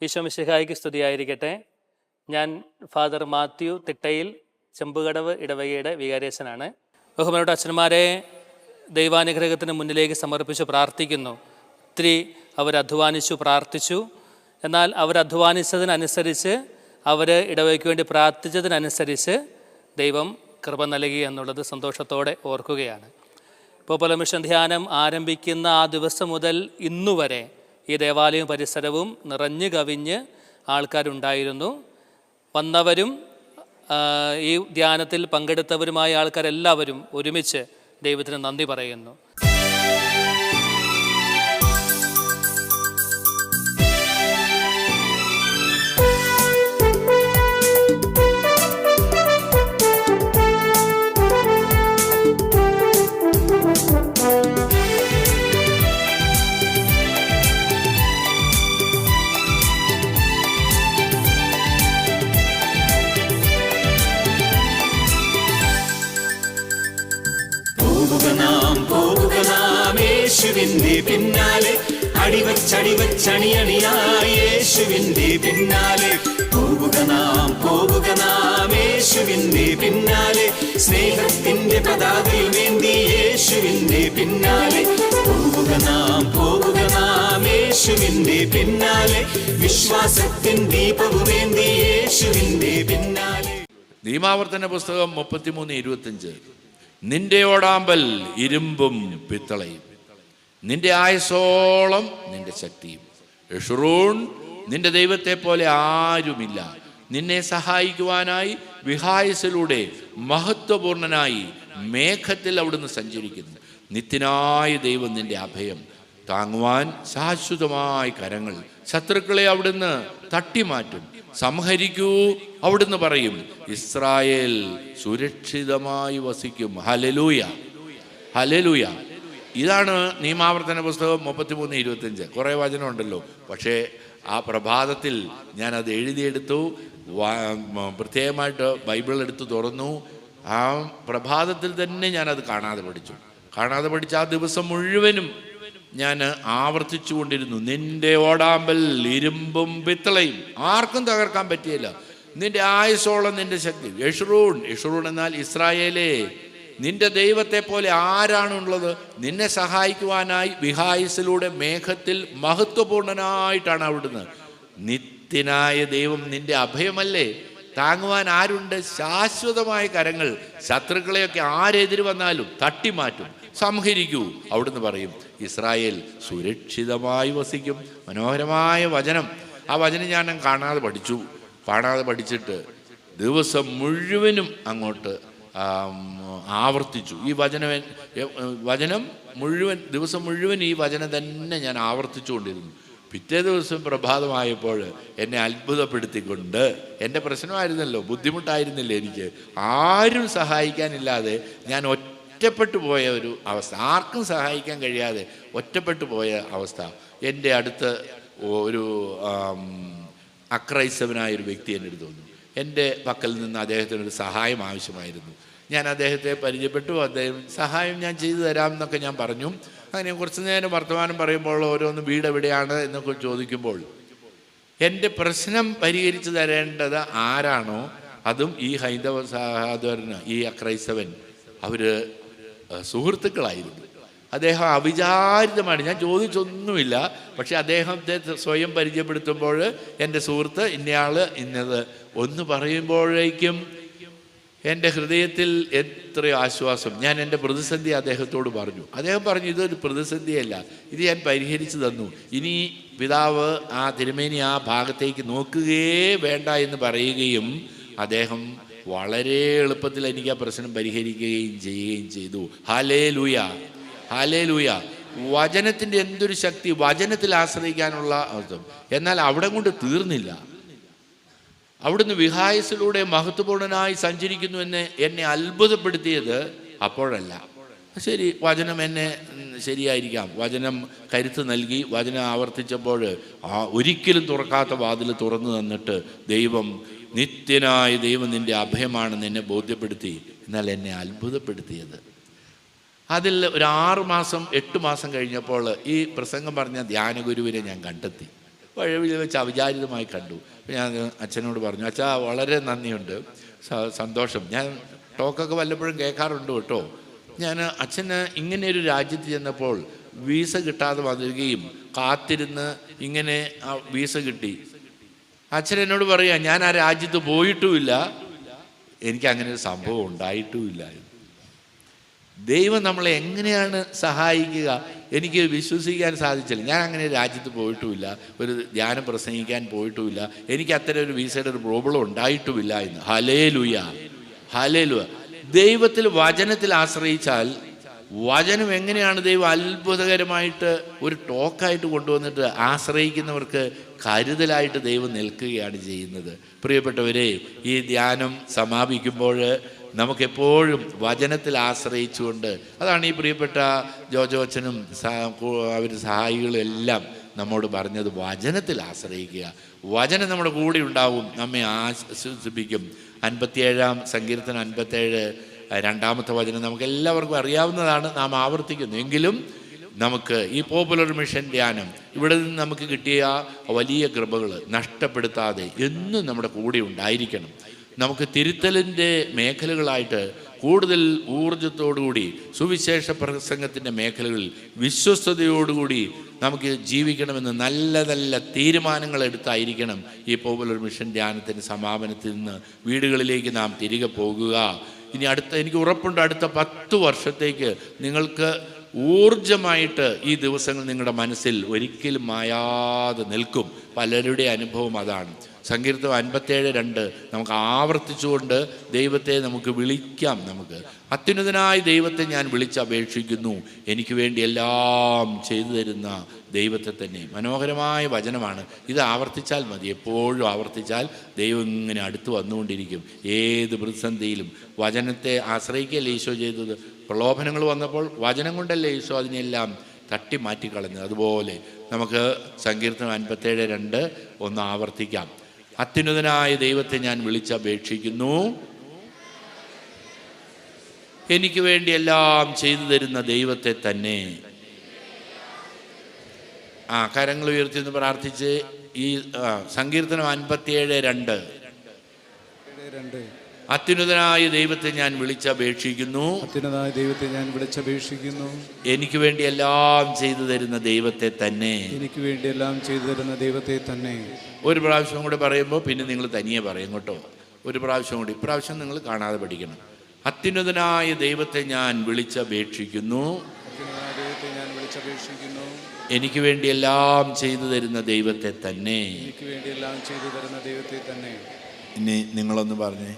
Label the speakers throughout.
Speaker 1: ഈശോ മിശിഹായ്ക്ക് സ്തുതിയായിരിക്കട്ടെ. ഞാൻ ഫാദർ മാത്യു തിട്ടയിൽ ചെമ്പുകടവ് ഇടവകയുടെ വികാരിയച്ഛനാണ്. ബഹുമാനപ്പെട്ട അച്ഛന്മാരെ ദൈവാനുഗ്രഹത്തിന് മുന്നിലേക്ക് സമർപ്പിച്ച് പ്രാർത്ഥിക്കുന്നു. ഒത്തിരി അവരധ്വാനിച്ചു, പ്രാർത്ഥിച്ചു. എന്നാൽ അവരധ്വാനിച്ചതിനനുസരിച്ച്, അവർ ഇടവകയ്ക്ക് വേണ്ടി പ്രാർത്ഥിച്ചതിനനുസരിച്ച് ദൈവം കൃപ നൽകി എന്നുള്ളത് സന്തോഷത്തോടെ ഓർക്കുകയാണ്. പോപ്പുലർ മിഷൻ ധ്യാനം ആരംഭിക്കുന്ന ആ ദിവസം മുതൽ ഇന്നുവരെ ഈ ദേവാലയവും പരിസരവും നിറഞ്ഞു കവിഞ്ഞ് ആൾക്കാരുണ്ടായിരുന്നു. വന്നവരും ഈ ധ്യാനത്തിൽ പങ്കെടുത്തവരുമായ ആൾക്കാരെല്ലാവരും ഒരുമിച്ച് ദൈവത്തിന് നന്ദി പറയുന്നു.
Speaker 2: യേശുവിന്റെ പിന്നാലെ അടിവച്ചണിയായി യേശുവിന്റെ പിന്നാലെ പോവുക നാം യേശുവിന്റെ പിന്നാലെ സ്നേഹത്തിന്റെ പതാകയുമേന്തി യേശുവിന്റെ പിന്നാലെ പോവുക നാം യേശുവിന്റെ പിന്നാലെ വിശ്വാസത്തിൻ ദീപവുമേന്തി യേശുവിന്റെ പിന്നാലെ.
Speaker 3: നിയമാവർത്തന പുസ്തകം 33:25. നിന്റെ ഓടാമ്പൽ ഇരുമ്പും പിത്തളയും, നിന്റെ ആയുസോളം നിന്റെ ശക്തിയും. യെശുറൂൺ, നിന്റെ ദൈവത്തെ പോലെ ആരുമില്ല. നിന്നെ സഹായിക്കുവാനായി വിഹായസിലൂടെ മഹത്വപൂർണനായി മേഘത്തിൽ അവിടുന്ന് സഞ്ചരിക്കുന്നു. നിത്യനായ ദൈവം നിന്റെ അഭയം. താങ്ങുവാൻ ശാശ്വതമായ കരങ്ങൾ. ശത്രുക്കളെ അവിടുന്ന് തട്ടിമാറ്റും. സംഹരിക്കൂ, അവിടുന്ന് പറയും. ഇസ്രായേൽ സുരക്ഷിതമായി വസിക്കും. Hallelujah, hallelujah. ഇതാണ് നിയമാവർത്തന പുസ്തകം 33:25. കുറേ വചനമുണ്ടല്ലോ, പക്ഷേ ആ പ്രഭാതത്തിൽ ഞാനത് എഴുതിയെടുത്തു. പ്രത്യേകമായിട്ട് ബൈബിൾ എടുത്ത് തുറന്നു. ആ പ്രഭാതത്തിൽ തന്നെ ഞാനത് കാണാതെ പഠിച്ച ആ ദിവസം മുഴുവനും ഞാൻ ആവർത്തിച്ചു കൊണ്ടിരുന്നു. നിന്റെ ഓടാമ്പൽ ഇരുമ്പും പിത്തളയും, ആർക്കും തകർക്കാൻ പറ്റിയില്ല. നിന്റെ ആയുസോളം നിന്റെ ശക്തി. യെശുറൂൺ എന്നാൽ ഇസ്രായേലേ, നിന്റെ ദൈവത്തെ പോലെ ആരാണുള്ളത്? നിന്നെ സഹായിക്കുവാനായി വിഹായസിലൂടെ മേഘത്തിൽ മഹത്വപൂർണനായിട്ടാണ് അവിടുന്ന്. നിത്യനായ ദൈവം നിന്റെ അഭയമല്ലേ? താങ്ങുവാൻ ആരുണ്ട്? ശാശ്വതമായ കരങ്ങൾ. ശത്രുക്കളെയൊക്കെ ആരെതിര് വന്നാലും തട്ടിമാറ്റും. സംഹരിക്കൂ, അവിടുന്ന് പറയും. ഇസ്രായേൽ സുരക്ഷിതമായി വസിക്കും. മനോഹരമായ വചനം. ആ വചനം ഞാൻ കാണാതെ പഠിച്ചിട്ട് ദിവസം മുഴുവനും അങ്ങോട്ട് ആവർത്തിച്ചു. ഈ വചനം മുഴുവൻ, ദിവസം മുഴുവൻ ഈ വചനം തന്നെ ഞാൻ ആവർത്തിച്ചു കൊണ്ടിരുന്നു. പിറ്റേ ദിവസം പ്രഭാതമായപ്പോൾ എന്നെ അത്ഭുതപ്പെടുത്തിക്കൊണ്ട്, എൻ്റെ പ്രശ്നമായിരുന്നല്ലോ, ബുദ്ധിമുട്ടായിരുന്നില്ല എനിക്ക്, ആരും സഹായിക്കാനില്ലാതെ ഞാൻ ഒറ്റപ്പെട്ടു പോയ ഒരു അവസ്ഥ, ആർക്കും സഹായിക്കാൻ കഴിയാതെ ഒറ്റപ്പെട്ടു പോയ അവസ്ഥ. എൻ്റെ അടുത്ത് ഒരു അക്രൈസ്തവനായൊരു വ്യക്തി എൻ്റെ അടുത്ത് വന്നു. എൻ്റെ പക്കൽ നിന്ന് അദ്ദേഹത്തിനൊരു സഹായം ആവശ്യമായിരുന്നു. ഞാൻ അദ്ദേഹത്തെ പരിചയപ്പെട്ടു. അദ്ദേഹം സഹായം ഞാൻ ചെയ്തു തരാം എന്നൊക്കെ ഞാൻ പറഞ്ഞു. അങ്ങനെ കുറച്ച് നേരം വർത്തമാനം പറയുമ്പോൾ ഓരോന്ന് വീട് എവിടെയാണ് എന്നൊക്കെ ചോദിക്കുമ്പോൾ എൻ്റെ പ്രശ്നം പരിഹരിച്ചു തരേണ്ടത് ആരാണോ, അതും ഈ ഹൈന്ദവ സഹോദരന്, ഈ അക്രൈസ്തവൻ, അവർ സുഹൃത്തുക്കളായിരുന്നു. അദ്ദേഹം അവിചാരിതമാണ്, ഞാൻ ചോദിച്ചൊന്നുമില്ല, പക്ഷെ അദ്ദേഹത്തെ സ്വയം പരിചയപ്പെടുത്തുമ്പോൾ എൻ്റെ സുഹൃത്ത് ഇന്നയാൾ ഇന്നത് ഒന്ന് പറയുമ്പോഴേക്കും എൻ്റെ ഹൃദയത്തിൽ എത്രയോ ആശ്വാസം. ഞാൻ എൻ്റെ പ്രതിസന്ധി അദ്ദേഹത്തോട് പറഞ്ഞു. അദ്ദേഹം പറഞ്ഞു, ഇതൊരു പ്രതിസന്ധിയല്ല, ഇത് ഞാൻ പരിഹരിച്ചു തന്നു. ഇനി പിതാവ് ആ തിരുമേനി ആ ഭാഗത്തേക്ക് നോക്കുകയേ വേണ്ട എന്ന് പറയുകയും അദ്ദേഹം വളരെ എളുപ്പത്തിൽ എനിക്ക് ആ പ്രശ്നം പരിഹരിക്കുകയും ചെയ്യുകയും ചെയ്തു. Hallelujah, hallelujah. വചനത്തിൻ്റെ എന്തൊരു ശക്തി, വചനത്തിൽ ആശ്രയിക്കാനുള്ള അർത്ഥം. എന്നാൽ അവിടെ കൊണ്ട് തീർന്നില്ല. അവിടുന്ന് വിഹായസിലൂടെ മഹത്വപൂർണനായി സഞ്ചരിക്കുന്നു എന്ന് എന്നെ അത്ഭുതപ്പെടുത്തിയത് അപ്പോഴല്ല. ശരി, വചനം എന്നെ ശരിയായിരിക്കാം, വചനം കരുത്ത് നൽകി. വചനം ആവർത്തിച്ചപ്പോൾ ഒരിക്കലും തുറക്കാത്ത വാതിൽ തുറന്നു തന്നിട്ട് ദൈവം, നിത്യനായ ദൈവം നിൻ്റെ അഭയമാണെന്ന് എന്നെ ബോധ്യപ്പെടുത്തി. എന്നാൽ എന്നെ അത്ഭുതപ്പെടുത്തിയത്, അതിൽ ഒരു 6 മാസം 8 മാസം കഴിഞ്ഞപ്പോൾ ഈ പ്രസംഗം പറഞ്ഞ ധ്യാനഗുരുവിനെ ഞാൻ കണ്ടെത്തി. വഴിയിൽ വെച്ച് അവിചാരിതമായി കണ്ടു. അപ്പോൾ ഞാൻ അച്ഛനോട് പറഞ്ഞു, അച്ഛാ വളരെ നന്ദിയുണ്ട്, സന്തോഷം, ഞാൻ ടോക്കൊക്കെ വല്ലപ്പോഴും കേൾക്കാറുണ്ട് കേട്ടോ. ഞാൻ അച്ഛന് ഇങ്ങനെ ഒരു രാജ്യത്ത് ചെന്നപ്പോൾ വീസ കിട്ടാതെ വന്നിരിക്കുകയും കാത്തിരുന്ന് ഇങ്ങനെ ആ വീസ കിട്ടി. അച്ഛൻ എന്നോട് പറയാ, ഞാൻ ആ രാജ്യത്ത് പോയിട്ടുമില്ല, എനിക്ക് അങ്ങനെ ഒരു സംഭവം ഉണ്ടായിട്ടുമില്ല. ദൈവം നമ്മളെ എങ്ങനെയാണ് സഹായിക്കുക എനിക്ക് വിശ്വസിക്കാൻ സാധിച്ചില്ല. ഞാൻ അങ്ങനെ രാജ്യത്ത് പോയിട്ടുമില്ല, ഒരു ധ്യാനം പ്രസംഗിക്കാൻ പോയിട്ടുമില്ല, എനിക്ക് അത്തരം ഒരു വീസയുടെ ഒരു പ്രോബ്ലം ഉണ്ടായിട്ടുമില്ല എന്ന്. Hallelujah, hallelujah. ദൈവത്തിൽ, വചനത്തിൽ ആശ്രയിച്ചാൽ, വചനം എങ്ങനെയാണ് ദൈവം അത്ഭുതകരമായിട്ട് ഒരു ടോക്കായിട്ട് കൊണ്ടുവന്നിട്ട് ആശ്രയിക്കുന്നവർക്ക് കരുതലായിട്ട് ദൈവം നിൽക്കുകയാണ് ചെയ്യുന്നത്. പ്രിയപ്പെട്ടവരെ, ഈ ധ്യാനം സമാപിക്കുമ്പോൾ നമുക്കെപ്പോഴും വചനത്തിൽ ആശ്രയിച്ചുകൊണ്ട്, അതാണ് ഈ പ്രിയപ്പെട്ട ജോജോച്ചനും അവർ സഹായികളും എല്ലാം നമ്മോട് പറഞ്ഞത്, വചനത്തിൽ ആശ്രയിക്കുക. വചനം നമ്മുടെ കൂടെ ഉണ്ടാവും, നമ്മെ ആശ്വസിപ്പിക്കും. 57-ാം സങ്കീർത്തനം 57 രണ്ടാമത്തെ വചനം നമുക്ക് എല്ലാവർക്കും അറിയാവുന്നതാണ്, നാം ആവർത്തിക്കുന്നു. എങ്കിലും നമുക്ക് ഈ പോപ്പുലർ മിഷൻ ധ്യാനം ഇവിടെ നിന്ന് നമുക്ക് കിട്ടിയ വലിയ കൃപകൾ നഷ്ടപ്പെടുത്താതെ എന്നും നമ്മുടെ കൂടെ ഉണ്ടായിരിക്കണം. നമുക്ക് തിരുത്തലിൻ്റെ മേഖലകളായിട്ട് കൂടുതൽ ഊർജത്തോടുകൂടി സുവിശേഷ പ്രസംഗത്തിൻ്റെ മേഖലകളിൽ വിശ്വസ്തയോടുകൂടി നമുക്ക് ജീവിക്കണമെന്ന് നല്ല നല്ല തീരുമാനങ്ങൾ എടുത്തായിരിക്കണം ഈ പോപ്പുലർ മിഷൻ ധ്യാനത്തിൻ്റെ സമാപനത്തിൽ നിന്ന് വീടുകളിലേക്ക് നാം തിരികെ പോകുക. ഇനി എനിക്ക് ഉറപ്പുണ്ട്, അടുത്ത 10 വർഷത്തേക്ക് നിങ്ങൾക്ക് ഊർജമായിട്ട് ഈ ദിവസങ്ങൾ നിങ്ങളുടെ മനസ്സിൽ ഒരിക്കലും മായാതെ നിൽക്കും. പലരുടെ അനുഭവം അതാണ്. സങ്കീർത്തനം 57:2 നമുക്ക് ആവർത്തിച്ചുകൊണ്ട് ദൈവത്തെ നമുക്ക് വിളിക്കാം. നമുക്ക് അത്യുന്നതനായ ദൈവത്തെ ഞാൻ വിളിച്ചപേക്ഷിക്കുന്നു, എനിക്ക് വേണ്ടി എല്ലാം ചെയ്തു തരുന്ന ദൈവത്തെ തന്നെ. മനോഹരമായ വചനമാണ്. ഇത് ആവർത്തിച്ചാൽ മതി, എപ്പോഴും ആവർത്തിച്ചാൽ ദൈവം ഇങ്ങനെ അടുത്ത് വന്നുകൊണ്ടിരിക്കും. ഏത് പ്രതിസന്ധിയിലും വചനത്തെ ആശ്രയിക്കുകയല്ലേ ഈശോ ചെയ്തത്. പ്രലോഭനങ്ങൾ വന്നപ്പോൾ വചനം കൊണ്ടല്ലേ ഈശോ അതിനെല്ലാം തട്ടി മാറ്റിക്കളഞ്ഞത്. അതുപോലെ നമുക്ക് സങ്കീർത്തനം 57:2 ഒന്ന് ആവർത്തിക്കാം. അത്യുന്നതനായ ദൈവത്തെ ഞാൻ വിളിച്ചപേക്ഷിക്കുന്നു, എനിക്ക് വേണ്ടി എല്ലാം ചെയ്തു തരുന്ന ദൈവത്തെ തന്നെ. കരങ്ങൾ ഉയർത്തി എന്ന് പ്രാർത്ഥിച്ച് ഈ സങ്കീർത്തനം 57:2 അത്യുന്നതനായ ദൈവത്തെ ഞാൻ വിളിച്ചപേക്ഷിക്കുന്നു,
Speaker 4: അത്യുന്നതനായ ദൈവത്തെ ഞാൻ വിളിച്ചപേക്ഷിക്കുന്നു,
Speaker 3: എനിക്ക് വേണ്ടി എല്ലാം ചെയ്തു തരുന്ന ദൈവത്തെ തന്നെ.
Speaker 4: എനിക്ക് വേണ്ടി എല്ലാം ചെയ്തു തരുന്ന ദൈവത്തെ തന്നെ.
Speaker 3: ഒരു പ്രാവശ്യം കൂടെ പറയുമ്പോൾ പിന്നെ നിങ്ങൾ തനിയെ പറയും കേട്ടോ. ഒരു പ്രാവശ്യം കൂടി, ഇപ്രാവശ്യം നിങ്ങൾ കാണാതെ പഠിക്കണം. അത്യുന്നതനായ ദൈവത്തെ ഞാൻ വിളിച്ചപേക്ഷിക്കുന്നു,
Speaker 4: അത്യുന്നതനായ ദൈവത്തെ ഞാൻ വിളിച്ചപേക്ഷിക്കുന്നു,
Speaker 3: എനിക്ക് വേണ്ടി എല്ലാം ചെയ്തു തരുന്ന ദൈവത്തെ തന്നെ.
Speaker 4: എനിക്ക് വേണ്ടി എല്ലാം ചെയ്തു തരുന്ന ദൈവത്തെ തന്നെ.
Speaker 3: ഇനി നിങ്ങളൊന്ന് പറഞ്ഞേ.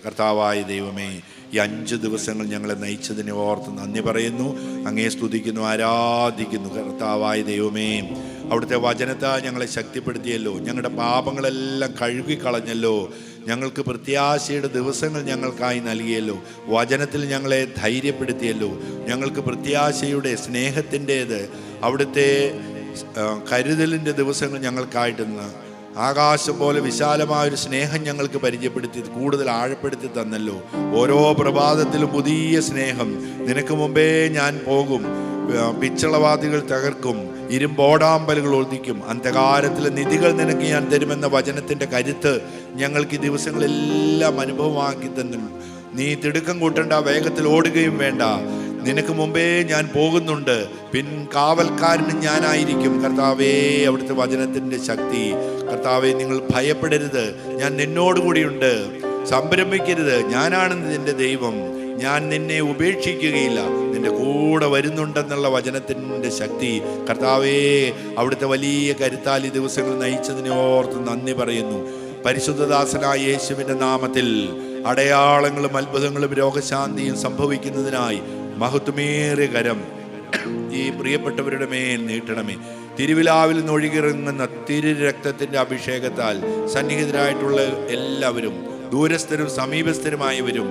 Speaker 3: കർത്താവായ ദൈവമേ, ഈ 5 ദിവസങ്ങൾ ഞങ്ങളെ നയിച്ചതിനെ ഓർത്ത് നന്ദി പറയുന്നു, അങ്ങേ സ്തുതിക്കുന്നു, ആരാധിക്കുന്നു. കർത്താവായ ദൈവമേ, അവിടുത്തെ വചനത്താൽ ഞങ്ങളെ ശക്തിപ്പെടുത്തിയല്ലോ, ഞങ്ങളുടെ പാപങ്ങളെല്ലാം കഴുകിക്കളഞ്ഞല്ലോ, ഞങ്ങൾക്ക് പ്രത്യാശയുടെ ദിവസങ്ങൾ ഞങ്ങൾക്കായി നൽകിയല്ലോ, വചനത്തിൽ ഞങ്ങളെ ധൈര്യപ്പെടുത്തിയല്ലോ, ഞങ്ങൾക്ക് പ്രത്യാശയുടെ സ്നേഹത്തിൻ്റേത് അവിടുത്തെ കരുതലിൻ്റെ ദിവസങ്ങൾ ഞങ്ങൾക്കായിട്ട് ആകാശം പോലെ വിശാലമായൊരു സ്നേഹം ഞങ്ങൾക്ക് പരിചയപ്പെടുത്തി കൂടുതൽ ആഴപ്പെടുത്തി തന്നല്ലോ. ഓരോ പ്രഭാതത്തിലും പുതിയ സ്നേഹം. നിനക്ക് മുമ്പേ ഞാൻ പോകും, പിച്ചളവാദികൾ തകർക്കും, ഇരുമ്പോടാമ്പലുകൾ ഒതുക്കും, അന്ധകാരത്തിലെ നിധികൾ നിനക്ക് ഞാൻ തരുമെന്ന വചനത്തിൻ്റെ കരുത്ത് ഞങ്ങൾക്ക് ഈ ദിവസങ്ങളെല്ലാം അനുഭവമാക്കി തന്നു. നീ തിടുക്കം കൂട്ടേണ്ട, വേഗത്തിൽ ഓടുകയും വേണ്ട, നിനക്ക് മുമ്പേ ഞാൻ പോകുന്നുണ്ട്, കാവൽക്കാരനും ഞാനായിരിക്കും. കർത്താവേ, അവിടുത്തെ വചനത്തിൻ്റെ ശക്തി. കർത്താവേ, നിങ്ങൾ ഭയപ്പെടരുത്, ഞാൻ നിന്നോടുകൂടിയുണ്ട്, സംരംഭിക്കരുത്, ഞാനാണ് നിന്റെ ദൈവം, ഞാൻ നിന്നെ ഉപേക്ഷിക്കുകയില്ല, നിന്റെ കൂടെ വരുന്നുണ്ടെന്നുള്ള വചനത്തിൻ്റെ ശക്തി. കർത്താവേ, അവിടുത്തെ വലിയ കരുത്താൽ ഈ ദിവസങ്ങൾ നയിച്ചതിനെ ഓർത്ത് നന്ദി പറയുന്നു. പരിശുദ്ധദാസനായ യേശുവിൻ്റെ നാമത്തിൽ അടയാളങ്ങളും അത്ഭുതങ്ങളും രോഗശാന്തിയും സംഭവിക്കുന്നതിനായി മഹത്വമേറിയ കരം ഈ പ്രിയപ്പെട്ടവരുടെ മേൽ നീട്ടണമേ. തിരുവിലാവിൽ നിന്ന് ഒഴുകിറങ്ങുന്ന തിരുരക്തത്തിൻ്റെ അഭിഷേകത്താൽ സന്നിഹിതരായിട്ടുള്ള എല്ലാവരും, ദൂരസ്ഥരും സമീപസ്ഥരുമായവരും,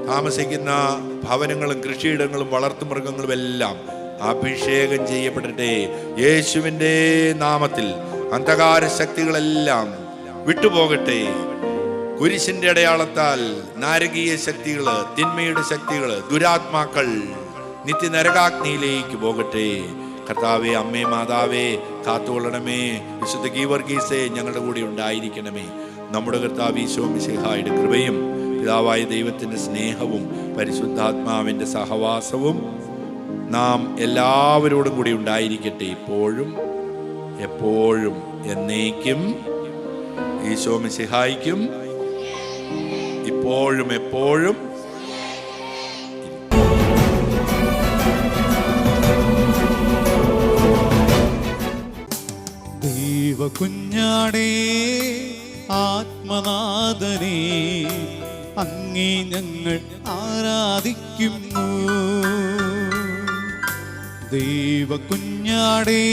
Speaker 3: താമസിക്കുന്ന ഭവനങ്ങളും കൃഷിയിടങ്ങളും വളർത്തുമൃഗങ്ങളും എല്ലാം അഭിഷേകം ചെയ്യപ്പെടട്ടെ. യേശുവിൻ്റെ നാമത്തിൽ അന്ധകാര ശക്തികളെല്ലാം വിട്ടുപോകട്ടെ. കുരിശിന്റെ അടയാളത്താൽ നാരകീയ ശക്തികള്, തിന്മയുടെ ശക്തികള്, ദുരാത്മാക്കൾ നിത്യനരകാഗ്നിയിലേക്ക് പോകട്ടെ. കർത്താവേ, അമ്മേ, മാതാവേ, കാത്തുകൊള്ളണമേ. വിശുദ്ധ ഗീവർഗീസേ, ഞങ്ങളുടെ കൂടെ ഉണ്ടായിരിക്കണമേ. നമ്മുടെ കർത്താവ് ഈശോ മിശിഹായുടെ കൃപയും പിതാവായ ദൈവത്തിൻ്റെ സ്നേഹവും പരിശുദ്ധാത്മാവിൻ്റെ സഹവാസവും നാം എല്ലാവരോടും കൂടി ഉണ്ടായിരിക്കട്ടെ, ഇപ്പോഴും എപ്പോഴും എന്നേക്കും. ഈശോ മിശിഹായ്ക്കും ഇപ്പോഴും എപ്പോഴും.
Speaker 5: ദൈവകുഞ്ഞാടേ, ആത്മനാഥനേ, അങ്ങേ ഞങ്ങൾ ആരാധിക്കുന്നു. ദൈവകുഞ്ഞാടേ,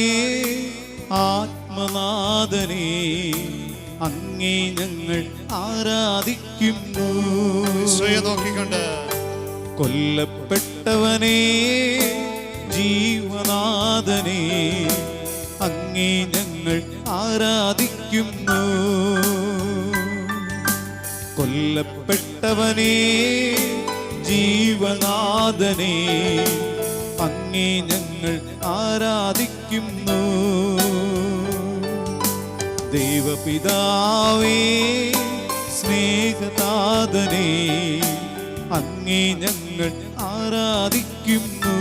Speaker 5: ആത്മനാഥനേ, അങ്ങേ ഞങ്ങൾ ആരാധിക്കുന്നു.
Speaker 6: നോക്കിക്കൊണ്ട്
Speaker 5: കൊല്ലപ്പെട്ടവനേ, ജീവനാഥനേ, അങ്ങേ ഞങ്ങൾ ആരാധിക്കുന്നു. കൊല്ലപ്പെട്ടവനേ, ജീവനാഥനേ, അങ്ങേ ഞങ്ങൾ ആരാധിക്കുന്നു. ദൈവപിതാവേ, സ്നേഹനാഥനേ, അങ്ങേ ഞങ്ങൾ ആരാധിക്കുന്നു.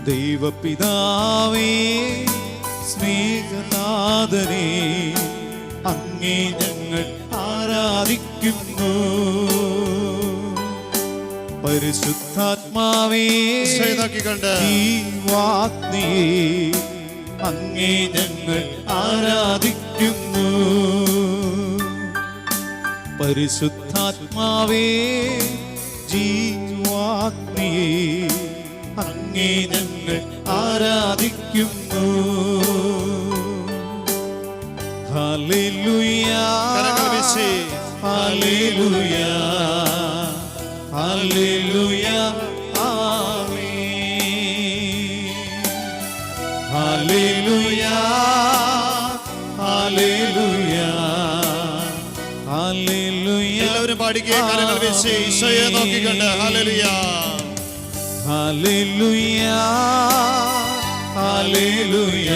Speaker 5: ദൈവപിതാവേ, സ്നേഹനാഥനേ, അങ്ങേ ഞങ്ങൾ ആരാധിക്കുന്നു. പരിശുദ്ധാത്മാവേ, ജീവാഗ്നിയേ, അങ്ങേ ഞങ്ങൾ ആരാധിക്കുന്നു. പരിശുദ്ധാത്മാവേ, ജീവാഗ്നിയേ, അങ്ങേ ഞങ്ങൾ ആരാധിക്കുന്നു. ഹല്ലേലൂയ, ഹല്ലേലൂയ, ഹല്ലേലൂയ, ആമേൻ. ഹല്ലേലൂയ, ഹല്ലേലൂയ, ഹല്ലേലൂയ.
Speaker 6: എല്ലാവരും പാടിക്കേ, കരങ്ങൾ വീശി ഈശോയെ നോക്കിക്കൊണ്ട്. ഹല്ലേലൂയ,
Speaker 5: ഹല്ലേലൂയ, ഹല്ലേലൂയ,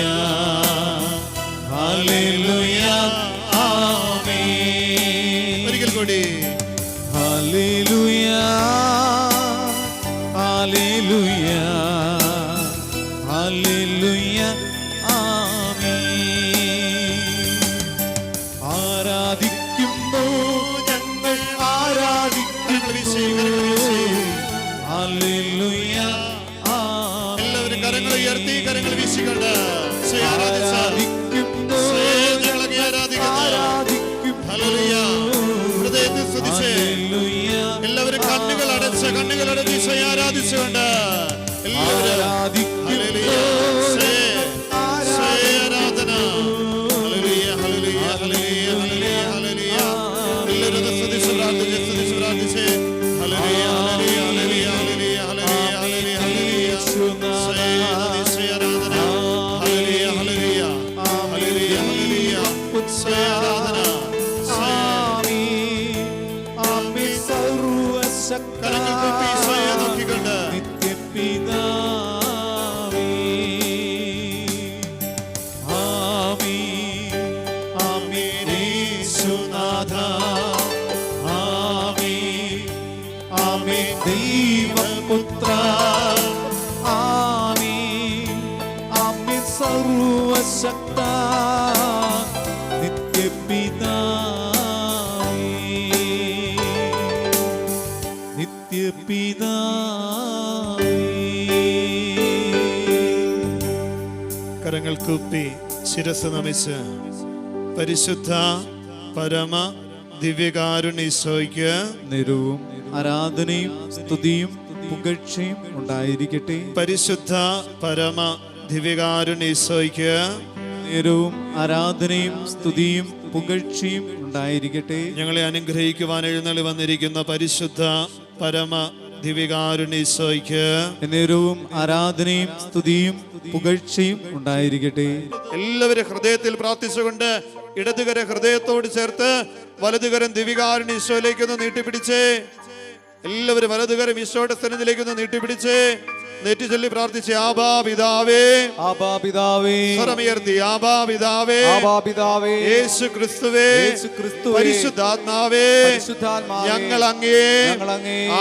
Speaker 5: ഹല്ലേലൂയ, ആമേൻ.
Speaker 6: ഒരിക്കൽ കൂടി
Speaker 5: ഹല്ലേലൂയ, ഹല്ലേലൂയ, ഹല്ലേലൂയ, ആമേൻ. ആരാധിക്കുന്നു ഞങ്ങൾ, ആരാധിക്കുന്നു. ഹല്ലേലൂയ, ആമേൻ.
Speaker 6: എല്ലാവരും കരങ്ങൾ ഉയർത്തി, കരങ്ങൾ വീശിക്കൊണ്ട്
Speaker 5: ആരാധിക്കുന്നു,
Speaker 6: ഞങ്ങളെ ആരാധിക്കുന്നു. ഹല്ലേലൂയ. ഹൃദയത്തിൽ സ്തുതിച്ച് എല്ലാവരും കണ്ണുകൾ അടച്ച് ഈശോയെ ആരാധിച്ചുകൊണ്ട് എല്ലാവരും ഹല്ലേലൂയ, ആരാധന. ഹല്ലേലൂയ, ഹല്ലേലൂയ, ഹല്ലേലൂയ, ഹല്ലേലൂയ, ഹല്ലേലൂയ. എല്ലാവരും സ്തുതിച്ച് പ്രാർത്ഥിച്ച് ഹല്ലേലൂയ, ഹല്ലേലൂയ, ഹല്ലേലൂയ, ഹല്ലേലൂയ, ഹല്ലേലൂയ, ഹല്ലേലൂയ, ഈശോയെ ആരാധന. ഹല്ലേലൂയ, ഹല്ലേലൂയ, ഹല്ലേലൂയ, ഹല്ലേലൂയ, ഈശോയെ ആരാധന. കരങ്ങൾ കൂപ്പി ഈശോയെ നോക്കിക്കൊണ്ട്
Speaker 5: നിത്യപിതാവേ, ആമേൻ, ആമേൻ. യേശുനാഥ, ആമേൻ, ആമേൻ. ദൈവപുത്ര, ആമേൻ, ആമേൻ. സർവശക്ത, നിത്യപിതാവേ, നിത്യപിതാവേ.
Speaker 6: കരങ്ങൾ കൂപ്പി ശിരസ് നമിച്ച് പരിശുദ്ധ പരമ ദിവ്യകാരുണ്യീശോയ്ക്ക്
Speaker 5: നിരവും ആരാധനയും സ്തുതിയും പുകഴ്ചയും ഉണ്ടായിരിക്കട്ടെ.
Speaker 6: പരിശുദ്ധ പരമ ദിവ്യകാരുണ്യീശോയ്ക്ക്
Speaker 5: നിരവും ആരാധനയും സ്തുതിയും പുകഴ്ചയും ഉണ്ടായിരിക്കട്ടെ.
Speaker 6: ഞങ്ങളെ അനുഗ്രഹിക്കുവാൻ എഴുന്നള്ളി വന്നിരിക്കുന്ന പരിശുദ്ധ പരമ ദിവ്യകാരുണ്യീശോയ്ക്ക്
Speaker 5: നേരവും ആരാധനയും സ്തുതിയും പുകഴ്ചയും ഉണ്ടായിരിക്കട്ടെ.
Speaker 6: എല്ലാവരും ഹൃദയത്തിൽ പ്രാർത്ഥിച്ചുകൊണ്ട് ഇടതുകര ഹൃദയത്തോട് ചേർത്ത് വലതുകരം ദിവ്യകാരുണ്യീശോയിലേക്ക് ഒന്ന് നീട്ടിപ്പിടിച്ചേ. എല്ലാവരും വലതുകരം ഈശോയുടെ സന്നിധിയിലേക്ക് ഒന്ന് നീട്ടിപ്പിടിച്ച് നെറ്റി ചൊല്ലി പ്രാർത്ഥിച്ച് ആബാ പിതാവേ,
Speaker 5: ആബാ പിതാവേ,
Speaker 6: സ്വരമുയർത്തി ആബാ പിതാവേ,
Speaker 5: ആബാ പിതാവേ,
Speaker 6: യേശു ക്രിസ്തുവേ,
Speaker 5: യേശു ക്രിസ്തുവേ,
Speaker 6: പരിശുദ്ധാത്മാവേ,
Speaker 5: പരിശുദ്ധാത്മാവേ,
Speaker 6: ഞങ്ങൾ അങ്ങയെ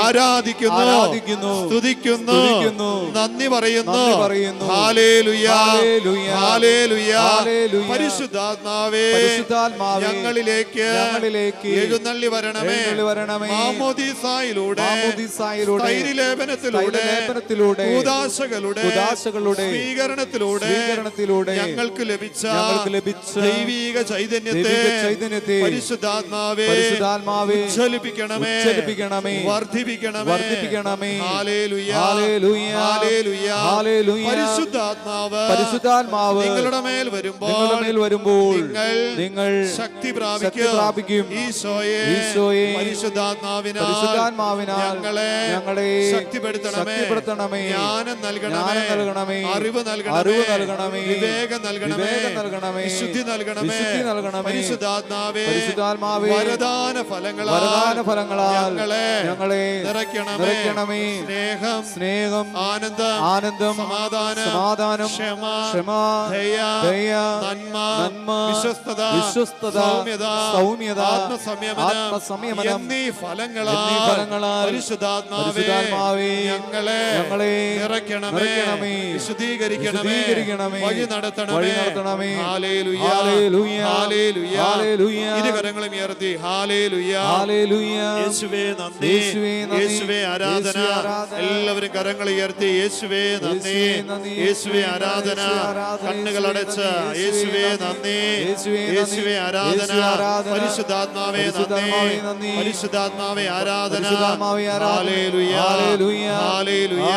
Speaker 6: ആരാധിക്കുന്നു, സ്തുതിക്കുന്നു, നന്ദി പറയുന്നു. Hallelujah, hallelujah. പരിശുദ്ധാത്മാവേ, ഞങ്ങളിലേക്ക് എഴുന്നള്ളി വരണമേ. മാമോദീസായിലൂടെ, തൈലലേപനത്തിലൂടെ, കൂദാശകളുടെ സ്വീകരണത്തിലൂടെ ഞങ്ങൾക്ക് ലഭിച്ച ദൈവിക ചൈതന്യത്തെ പരിശുദ്ധാത്മാവേ ഉജ്ജ്വലിപ്പിക്കണമേ, വർദ്ധിപ്പിക്കണമേ. ഹല്ലേലൂയ, ഹല്ലേലൂയ, ഹല്ലേലൂയ. പരിശുദ്ധാത്മാവ് നിങ്ങളുടെ മേൽ വരുമ്പോൾ നിങ്ങൾ ശക്തി പ്രാപിക്കും. ഈശോയെ പരിശുദ്ധാത്മാവിനാൽ ഞങ്ങളെ ശക്തിപ്പെടുത്തണമേ, ജ്ഞാനം നൽകണമേ, അറിവ് നൽകണമേ, വിവേകം നൽകണമേ, വിശുദ്ധി നൽകണമേ. പരിശുദ്ധാത്മാവേ, വരദാന ഫലങ്ങളാൽ ഞങ്ങളെ നിറയ്ക്കണമേ. സ്നേഹം, ആനന്ദം, സമാധാനം, ക്ഷമ, ദയ, നന്മ, വിശ്വസ്തത, സൗമ്യത, ആത്മസംയമനം എന്നീ ഫലങ്ങളാൽ പരിശുദ്ധാത്മാവേ ഞങ്ങളെ നിറയ്ക്കണമേ, വിശുദ്ധീകരിക്കണമേ, വഴി നടത്തണമേ. ഹല്ലേലൂയ, ഹല്ലേലൂയ, ഹല്ലേലൂയ. ഇരുകരങ്ങളും ഉയർത്തി ഹല്ലേലൂയ, ഹല്ലേലൂയ. യേശുവേ നന്ദി, യേശുവേ ആരാധന. എല്ലാവരും കരങ്ങൾ ഉയർത്തി യേശുവേ നന്ദി, യേശുവേ ആരാധന. കണ്ണുകൾ അടച്ച് യേശുവേ നന്ദി, യേശുവേ ആരാധന. പരിശുദ്ധാത്മാവേ നന്ദി, പരിശുദ്ധാത്മാവേ ആരാധന. ഹല്ലേലൂയ, ഹല്ലേലൂയ, ഹല്ലേലൂയ,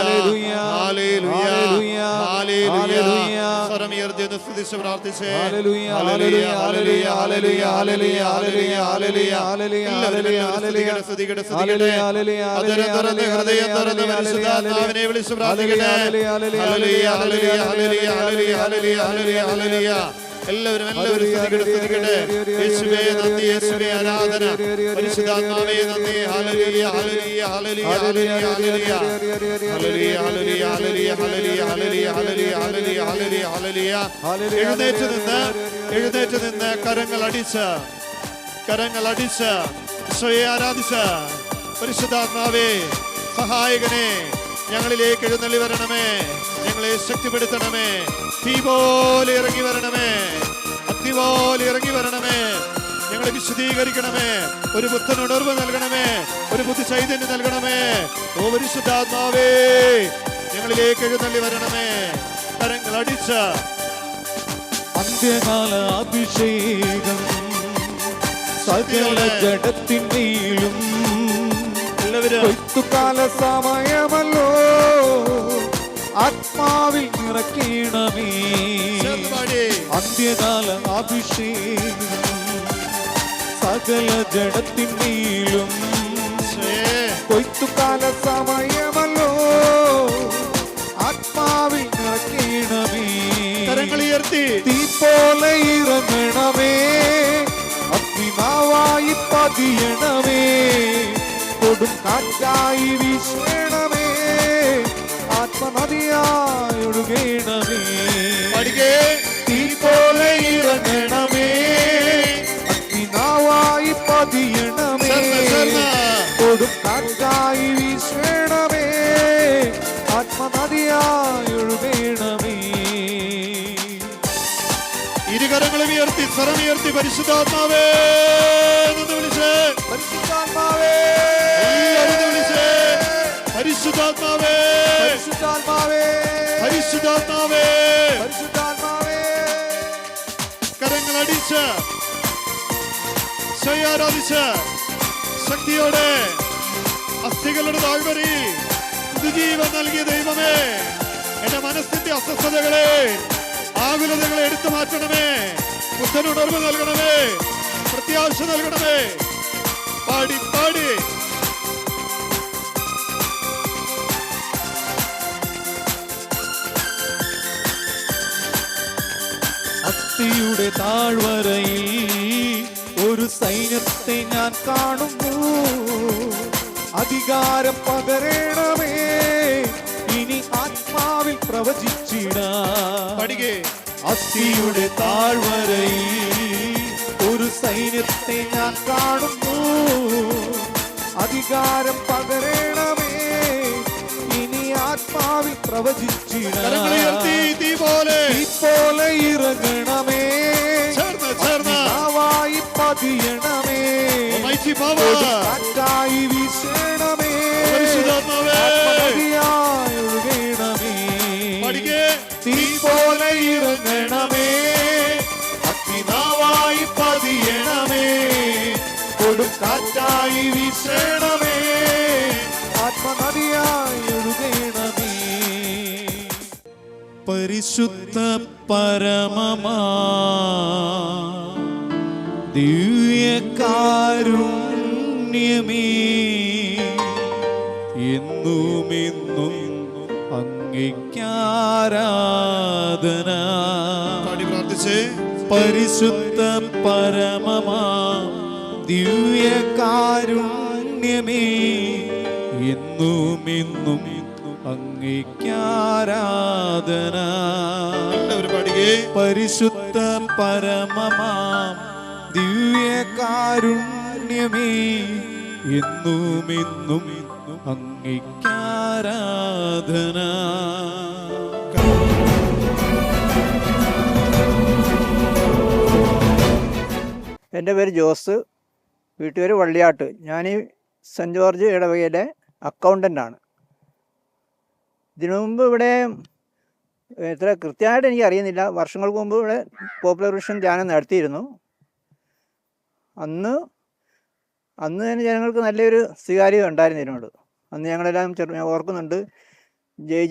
Speaker 6: ഹല്ലേലൂയ. സ്വരം ഉയർത്തി ഒന്ന് സ്തുതിച്ച് പ്രാർത്ഥിച്ചേ. ഹല്ലേലൂയ, ഹല്ലേലൂയ, ഹല്ലേലൂയ, ഹല്ലേലൂയ, ഹല്ലേലൂയ, ഹല്ലേലൂയ, ഹല്ലേലൂയ. എല്ലാവരും സ്തുതിക്കട്ടെ. അതരം തുറന്ന് ഹൃദയം തുറന്ന് പരിശുദ്ധാത്മാവിനെ വിളിച്ച് പ്രാർത്ഥിക്കട്ടെ. ഹല്ലേലൂയ, ഹല്ലേലൂയ, ഹല്ലേലൂയ, ഹല്ലേലൂയ, ഹല്ലേലൂയ, ഹല്ലേലൂയ. എല്ലാവരും സ്തുതിക്കട്ടെ. യേശുവേ നന്ദി, യേശുവേ ആരാധന. പരിശുദ്ധാത്മാവേ നന്ദി. ഹല്ലേലൂയ, ഹല്ലേലൂയ, ഹല്ലേലൂയ, ഹല്ലേലൂയ, ഹല്ലേലൂയ, ഹല്ലേലൂയ, ഹല്ലേലൂയ, ഹല്ലേലൂയ, ഹല്ലേലൂയ, ഹല്ലേലൂയ, ഹല്ലേലൂയ, ഹല്ലേലൂയ. എഴുന്നേറ്റ് നിന്ന് കരങ്ങൾ അടിച്ച് ഈശോയെ ആരാധിച്ച് പരിശുദ്ധാത്മാവേ സഹായകനെ ഞങ്ങളിലേക്ക് എഴുന്നള്ളി വരണമേ, ഞങ്ങളെ ശക്തിപ്പെടുത്തണമേ. തീ പോലെ ഇറങ്ങി വരണമേ, അഗ്നി പോലെ ഇറങ്ങി വരണമേ. ഞങ്ങളെ വിശുദ്ധീകരിക്കണമേ, ഒരു പുത്തൻ ഉണർവ് നൽകണമേ, ഒരു പുതു ചൈതന്യം നൽകണമേ. ഓ പരിശുദ്ധാത്മാവേ ഞങ്ങളിലേക്ക് എഴുന്നള്ളി വരണമേ. കരങ്ങൾ അടിച്ച്
Speaker 5: അന്ത്യകാല അഭിഷേകം സകല ജഡത്തിന്റെയിലും കൊയ്ത്തുകാല സമയമല്ലോ, ആത്മാവിൽ നിറയ്ക്കണമേ. അന്ത്യകാല അഭിഷേകം സകല ജഡത്തിന്റെയിലും കൊയ്ത്തുകാല സമയമല്ലോ, ആത്മാവിൽ നിറയ്ക്കണമേ. കരങ്ങളുയർത്തി തീ പോലെ ഇറങ്ങണമേ, അഗ്നിനാവായി പതിയണമേ, കൊടും കാറ്റായി വീശണമേ, ആത്മനദിയായി ഒഴുകണമേ. തീ പോലെ ഇറങ്ങണമേ, അഗ്നിനാവായി പതിയണമേ, കൊടും കാറ്റായി വീശണമേ, ആത്മനദിയായി ഒഴുകണമേ.
Speaker 6: ഇരുകരങ്ങളും ഉയർത്തി സ്വരമുയർത്തി പരിശുദ്ധാത്മാവേ എന്ന് വിളിച്ച്, പരിശുദ്ധാത്മാവേ വിളിച്ച്, പരിശുദ്ധാത്മാവേ, പരിശുദ്ധാത്മാവേ, പരിശുദ്ധാത്മാവേ, പരിശുദ്ധാത്മാവേ. കരങ്ങൾ അടിച്ച് ആരാധിച്ച് ശക്തിയോടെ അസ്ഥികളുടെ താഴ്വരി പുതുജീവൻ നൽകിയ ദൈവമേ, എന്റെ മനസ്സിന്റെ അസ്വസ്ഥതകളെ ആകുലതകളെ എടുത്തു മാറ്റണമേ, പുത്തനുണർവ് നൽകണമേ, പ്രത്യാശ നൽകണമേ. പാടി പാടി
Speaker 5: അസ്ഥിയുടെ താഴ്വരയിൽ ഒരു സൈന്യത്തെ ഞാൻ കാണുന്നു, അധികാരം പകരണമേ, ഇനി ആത്മാവിൽ പ്രവചിച്ചിടാം. അസ്ഥിയുടെ താഴ്വരയിൽ ഒരു സൈന്യത്തെ ഞാൻ കാണുന്നു. അധികാരം പകരണമേ, ഇനി ആത്മാവിൽ പ്രവചിച്ചിടാം. തീ പോലെ ഇറങ്ങണമേ, ആത്മാവായി പതിയണമേ, കാറ്റായി വീശണമേ, ആത്മനദിയായി ഒഴുകണമേ. തീ പോലെ ഇറങ്ങണമേ, അഗ്നിനാവായി പതിയണമേ, കൊടും കാറ്റായി വീശണമേ, ആത്മനദിയായി ഒഴുകണമേ. പരിശുദ്ധ പരമമാ ദിവ്യകാരുണ്യമേ, എന്നുമെന്നും അങ്ങേക്കാരാധന. പരിശുദ്ധ പരമമാ ദിവ്യകാരുണ്യമേ, എന്നുമെന്നും അങ്ങേക്കാരാധന. പരിശുദ്ധ പരമമാ ദിവ്യകാരുണ്യമേ, എന്നുമെന്നും അങ്ങേക്കാരാധന.
Speaker 7: എൻ്റെ പേര് ജോസ്, വീട്ടുപേര് വള്ളിയാട്ട്. ഞാൻ ഈ സെൻറ്റ് ജോർജ് ഇടവകയിലെ അക്കൗണ്ടൻ്റാണ്. ഇതിനു മുമ്പ് ഇവിടെ എത്ര കൃത്യമായിട്ട് എനിക്ക് അറിയുന്നില്ല, വർഷങ്ങൾക്ക് മുമ്പ് ഇവിടെ പോപ്പുലർ വിഷൻ ധ്യാനം നടത്തിയിരുന്നു. അന്ന് തന്നെ ജനങ്ങൾക്ക് നല്ലൊരു സ്വീകാര്യത ഉണ്ടായിരുന്നു ഇതിനോട്. അന്ന് ഞങ്ങളെല്ലാം ഓർക്കുന്നുണ്ട്,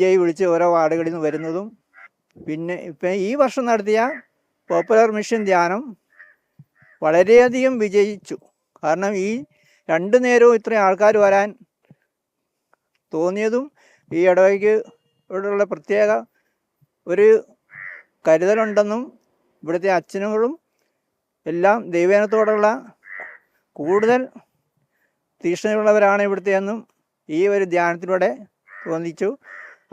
Speaker 7: ജയ് വിളിച്ച് ഓരോ വാർഡുകളിൽ നിന്ന് വരുന്നതും. പിന്നെ ഇപ്പം ഈ വർഷം നടത്തിയ പോപ്പുലർ മിഷൻ ധ്യാനം വളരെയധികം വിജയിച്ചു. കാരണം ഈ 2 നേരവും ഇത്രയും ആൾക്കാർ വരാൻ തോന്നിയതും ഈ ഇടവകയ്ക്ക് ഇവിടെയുള്ള പ്രത്യേക ഒരു കരുതലുണ്ടെന്നും ഇവിടുത്തെ അച്ഛനുകളും എല്ലാം ദൈവജനത്തോടുള്ള കൂടുതൽ തീക്ഷ്ണതയുള്ളവരാണ് ഇവിടുത്തെയെന്നും ഈ ഒരു ധ്യാനത്തിലൂടെ തോന്നിച്ചു.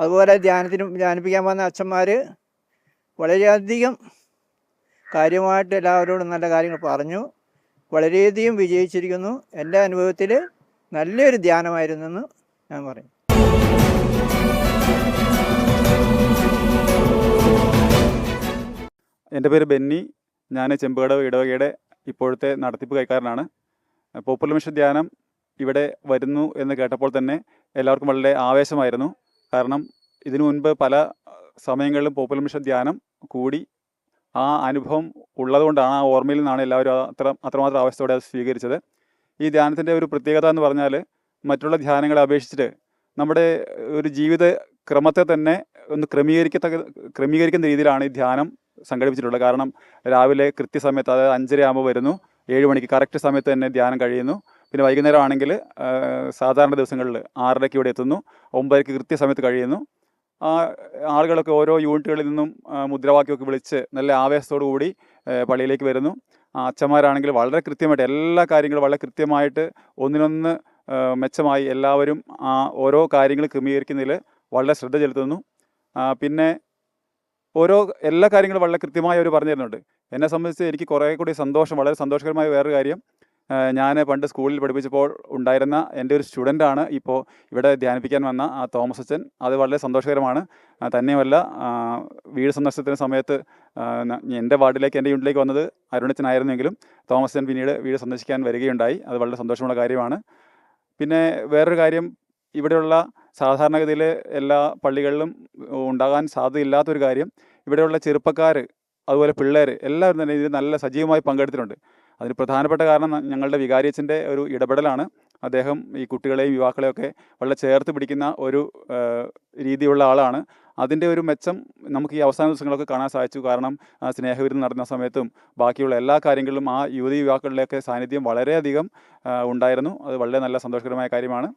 Speaker 7: അതുപോലെ ധ്യാനിപ്പിക്കാൻ വന്ന അച്ഛന്മാർ വളരെയധികം കാര്യമായിട്ട് എല്ലാവരോടും നല്ല കാര്യങ്ങൾ പറഞ്ഞു. വളരെയധികം വിജയിച്ചിരിക്കുന്നു. എൻ്റെ അനുഭവത്തിൽ നല്ലൊരു ധ്യാനമായിരുന്നെന്ന് ഞാൻ പറയും.
Speaker 8: എൻ്റെ പേര് ബെന്നി. ഞാൻ ചെമ്പുകടവ് ഇടവകയുടെ ഇപ്പോഴത്തെ നടത്തിപ്പ് കൈക്കാരനാണ്. പോപ്പുലർ മിഷൻ ധ്യാനം ഇവിടെ വരുന്നു എന്ന് കേട്ടപ്പോൾ തന്നെ എല്ലാവർക്കും വളരെ ആവേശമായിരുന്നു. കാരണം ഇതിനു മുൻപ് പല സമയങ്ങളിലും പോപ്പുലർ മിഷൻ ധ്യാനം കൂടി ആ അനുഭവം ഉള്ളതുകൊണ്ടാണ്, ആ ഓർമ്മയിൽ നിന്നാണ് എല്ലാവരും അത്രമാത്രം ആവേശത്തോടെ അത് സ്വീകരിച്ചത്. ഈ ധ്യാനത്തിൻ്റെ ഒരു പ്രത്യേകത എന്ന് പറഞ്ഞാൽ, മറ്റുള്ള ധ്യാനങ്ങളെ അപേക്ഷിച്ചിട്ട് നമ്മുടെ ഒരു ജീവിത ക്രമത്തെ തന്നെ ഒന്ന് ക്രമീകരിക്കുന്ന രീതിയിലാണ് ഈ ധ്യാനം സംഘടിപ്പിച്ചിട്ടുള്ളത്. കാരണം രാവിലെ കൃത്യസമയത്ത്, അതായത് 5:30 ആകുമ്പോൾ വരുന്നു, 7 മണിക്ക് കറക്റ്റ് സമയത്ത് തന്നെ ധ്യാനം കഴിയുന്നു. പിന്നെ വൈകുന്നേരം ആണെങ്കിൽ സാധാരണ ദിവസങ്ങളിൽ 6:30 ഇവിടെ എത്തുന്നു, 9:00 കൃത്യസമയത്ത് കഴിയുന്നു. ആളുകളൊക്കെ ഓരോ യൂണിറ്റുകളിൽ നിന്നും മുദ്രാവാക്യമൊക്കെ വിളിച്ച് നല്ല ആവേശത്തോടു കൂടി പള്ളിയിലേക്ക് വരുന്നു. അച്ഛന്മാരാണെങ്കിൽ വളരെ കൃത്യമായിട്ട് എല്ലാ കാര്യങ്ങളും വളരെ കൃത്യമായിട്ട് ഒന്നിനൊന്ന് മെച്ചമായി എല്ലാവരും ഓരോ കാര്യങ്ങൾ ക്രമീകരിക്കുന്നതിൽ വളരെ ശ്രദ്ധ ചെലുത്തുന്നു. പിന്നെ എല്ലാ കാര്യങ്ങളും വളരെ കൃത്യമായി അവർ പറഞ്ഞു തരുന്നുണ്ട്. എന്നെ സംബന്ധിച്ച് എനിക്ക് കുറേ കൂടി വളരെ സന്തോഷകരമായ വേറൊരു കാര്യം, ഞാൻ പണ്ട് സ്കൂളിൽ പഠിപ്പിച്ചപ്പോൾ ഉണ്ടായിരുന്ന എൻ്റെ ഒരു സ്റ്റുഡൻ്റാണ് ഇപ്പോൾ ഇവിടെ ധ്യാനിപ്പിക്കാൻ വന്ന തോമസ് അച്ഛൻ. അത് വളരെ സന്തോഷകരമാണ്. തന്നെയുമല്ല, വീട് സന്ദർശനത്തിന് സമയത്ത് എൻ്റെ വാർഡിലേക്ക്, എൻ്റെ യൂണിറ്റിലേക്ക് വന്നത് അരുണച്ചനായിരുന്നെങ്കിലും തോമസ് അച്ഛൻ പിന്നീട് വീട് സന്ദർശിക്കാൻ വരികയുണ്ടായി. അത് വളരെ സന്തോഷമുള്ള കാര്യമാണ്. പിന്നെ വേറൊരു കാര്യം, ഇവിടെയുള്ള സാധാരണഗതിയിൽ എല്ലാ പള്ളികളിലും ഉണ്ടാകാൻ സാധ്യതയില്ലാത്തൊരു കാര്യം, ഇവിടെയുള്ള ചെറുപ്പക്കാർ അതുപോലെ പിള്ളേർ എല്ലാവരും തന്നെ ഇതിൽ നല്ല സജീവമായി പങ്കെടുത്തിട്ടുണ്ട്. അതിന് പ്രധാനപ്പെട്ട കാരണം ഞങ്ങളുടെ വികാരിയച്ഛൻ്റെ ഒരു ഇടപെടലാണ്. അദ്ദേഹം ഈ കുട്ടികളെയും യുവാക്കളെയൊക്കെ വളരെ ചേർത്ത് പിടിക്കുന്ന ഒരു രീതിയുള്ള ആളാണ്. അതിൻ്റെ ഒരു മെച്ചം നമുക്ക് ഈ അവസാന ദിവസങ്ങളൊക്കെ കാണാൻ സാധിച്ചു. കാരണം സ്നേഹവിരുന്ന് നടന്ന സമയത്തും ബാക്കിയുള്ള എല്ലാ കാര്യങ്ങളിലും ആ യുവതി യുവാക്കളുടെയൊക്കെ സാന്നിധ്യം വളരെയധികം ഉണ്ടായിരുന്നു. അത് വളരെ നല്ല സന്തോഷകരമായ കാര്യമാണ്.